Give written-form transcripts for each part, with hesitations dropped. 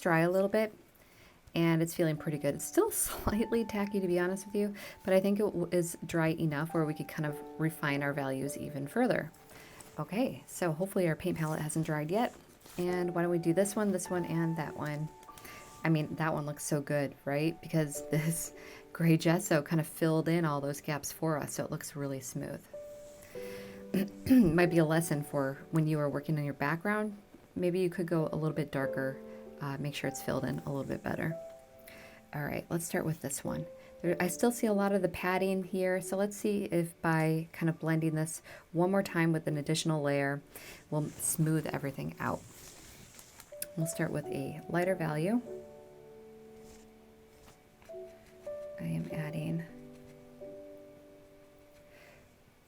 dry a little bit, and it's feeling pretty good. It's still slightly tacky, to be honest with you, but I think it is dry enough where we could kind of refine our values even further. Okay, so hopefully our paint palette hasn't dried yet. And why don't we do this one, and that one. I mean, that one looks so good, right? Because this gray gesso kind of filled in all those gaps for us, so it looks really smooth. Might be a lesson for when you are working on your background. Maybe you could go a little bit darker, make sure it's filled in a little bit better. All right, let's start with this one. I still see a lot of the padding here, so let's see if by kind of blending this one more time with an additional layer, we'll smooth everything out. We'll start with a lighter value. I am adding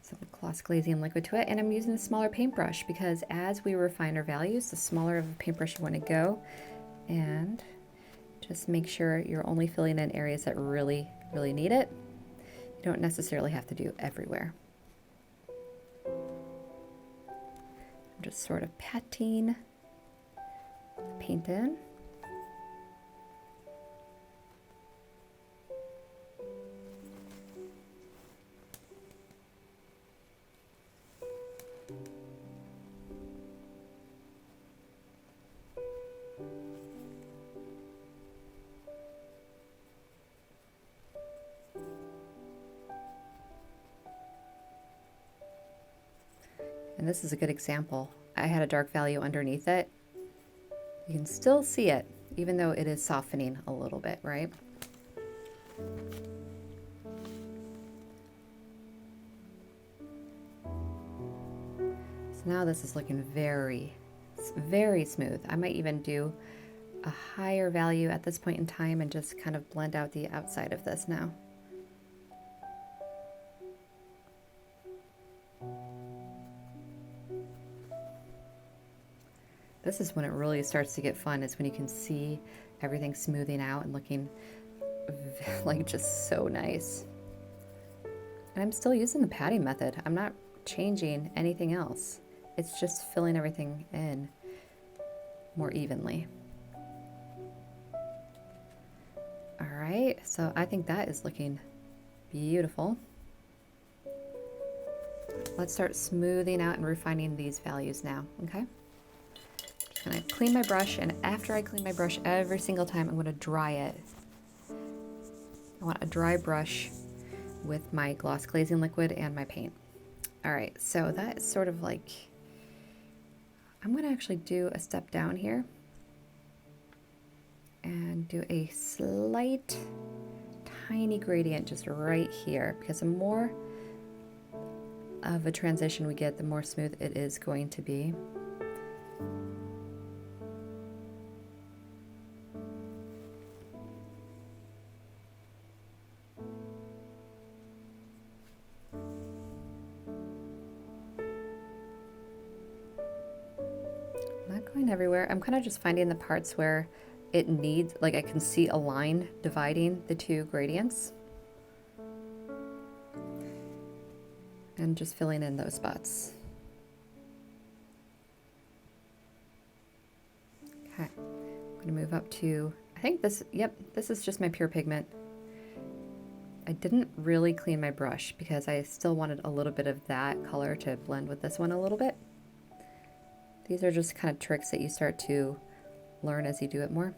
some gloss glazing liquid to it, and I'm using a smaller paintbrush because as we refine our values, the smaller of a paintbrush you want to go, and just make sure you're only filling in areas that really need it. You don't necessarily have to do everywhere. I'm just sort of patting the paint in. And this is a good example. I had a dark value underneath it. You can still see it, even though it is softening a little bit, right? So now this is looking very smooth. I might even do a higher value at this point in time and just kind of blend out the outside of this now. This is when it really starts to get fun, is when you can see everything smoothing out and looking like just so nice. And I'm still using the patting method. I'm not changing anything else. It's just filling everything in more evenly. All right, so I think that is looking beautiful. Let's start smoothing out and refining these values now, okay? I'm gonna clean my brush, and after I clean my brush every single time, I'm gonna dry it. I want a dry brush with my gloss glazing liquid and my paint. All right, so that's sort of like, I'm gonna actually do a step down here and do a slight, tiny gradient just right here, because the more of a transition we get, the more smooth it is going to be. Everywhere. I'm kind of just finding the parts where it needs, like I can see a line dividing the two gradients, and just filling in those spots. Okay, I'm going to move up to, I think this, yep, this is just my pure pigment. I didn't really clean my brush because I still wanted a little bit of that color to blend with this one a little bit. These are just kind of tricks that you start to learn as you do it more.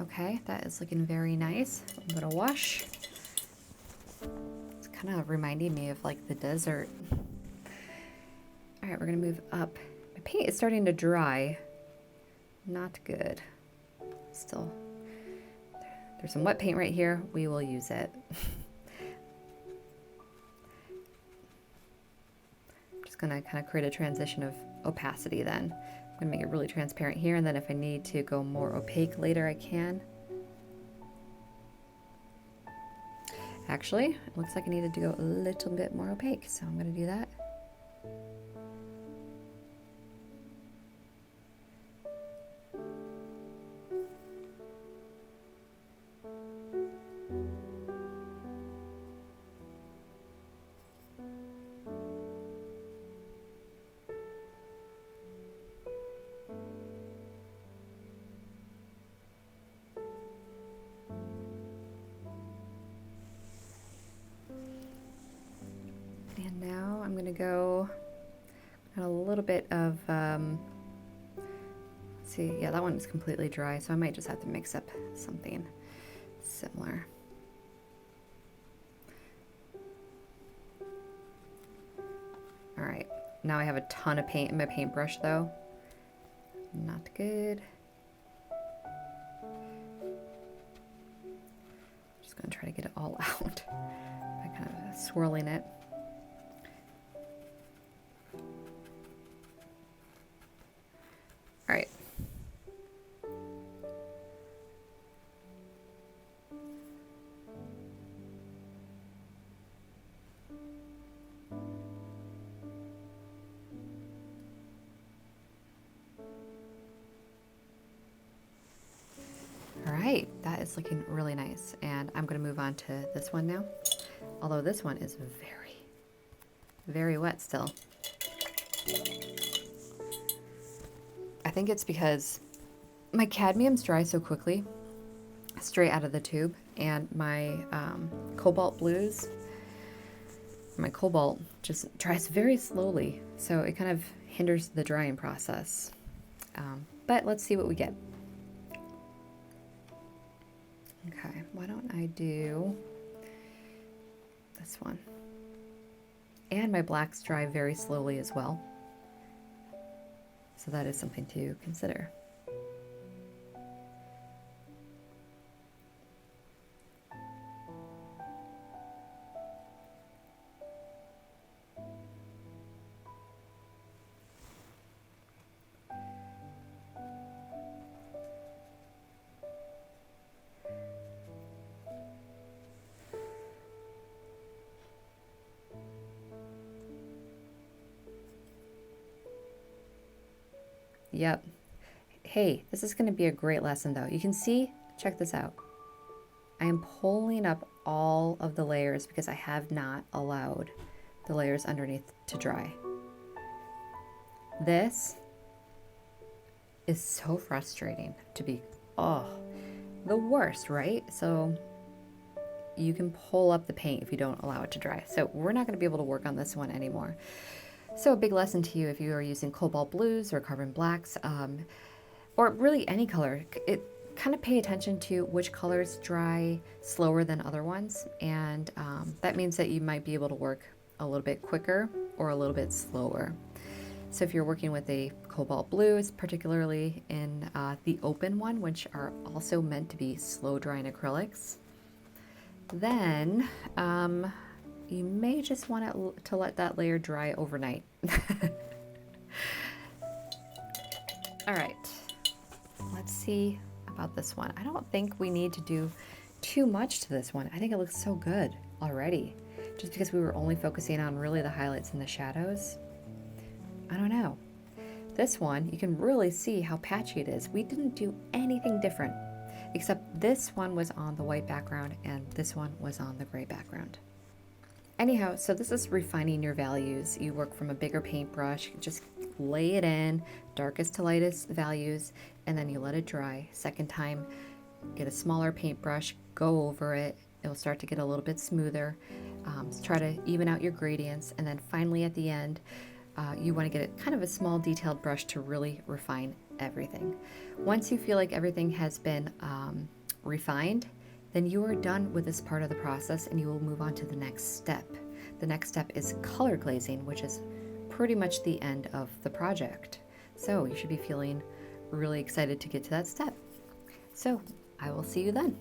Okay, that is looking very nice. I'm gonna wash. It's kind of reminding me of like the desert. All right, we're gonna move up. My paint is starting to dry. Not good. Still, there's some wet paint right here. We will use it. I'm just gonna kind of create a transition of opacity then. I'm gonna make it really transparent here, and then if I need to go more opaque later, I can. Actually, it looks like I needed to go a little bit more opaque, so I'm going to do that. And now I'm going to go a little bit of, let's see, yeah, that one's completely dry, so I might just have to mix up something similar. All right, now I have a ton of paint in my paintbrush though. Not good. Just gonna try to get it all out by kind of swirling it. All right. All right, that is looking really nice. And I'm gonna move on to this one now. Although this one is very, very wet still. I think it's because my cadmiums dry so quickly, straight out of the tube, and my cobalt blues, my cobalt just dries very slowly, so it kind of hinders the drying process. But let's see what we get. Okay, why don't I do this one? And my blacks dry very slowly as well. So that is something to consider. Yep. Hey, this is going to be a great lesson though. You can see, check this out. I am pulling up all of the layers because I have not allowed the layers underneath to dry. This is so frustrating to be, the worst, right? So you can pull up the paint if you don't allow it to dry. So we're not going to be able to work on this one anymore. So a big lesson to you if you are using cobalt blues or carbon blacks, or really any color, kind of pay attention to which colors dry slower than other ones. And that means that you might be able to work a little bit quicker or a little bit slower. So if you're working with a cobalt blues, particularly in the open one, which are also meant to be slow drying acrylics, then you may just want to let that layer dry overnight. All right, let's see about this one. I don't think we need to do too much to this one. I think it looks so good already, just because we were only focusing on really the highlights and the shadows. I don't know. This one, you can really see how patchy it is. We didn't do anything different, except this one was on the white background and this one was on the gray background. Anyhow, so this is refining your values. You work from a bigger paintbrush, just lay it in, darkest to lightest values, and then you let it dry. Second time, get a smaller paintbrush, go over it. It'll start to get a little bit smoother. Try to even out your gradients, and then finally at the end, you want to get kind of a small detailed brush to really refine everything. Once you feel like everything has been refined, then you are done with this part of the process and you will move on to the next step. The next step is color glazing, which is pretty much the end of the project. So you should be feeling really excited to get to that step. So I will see you then.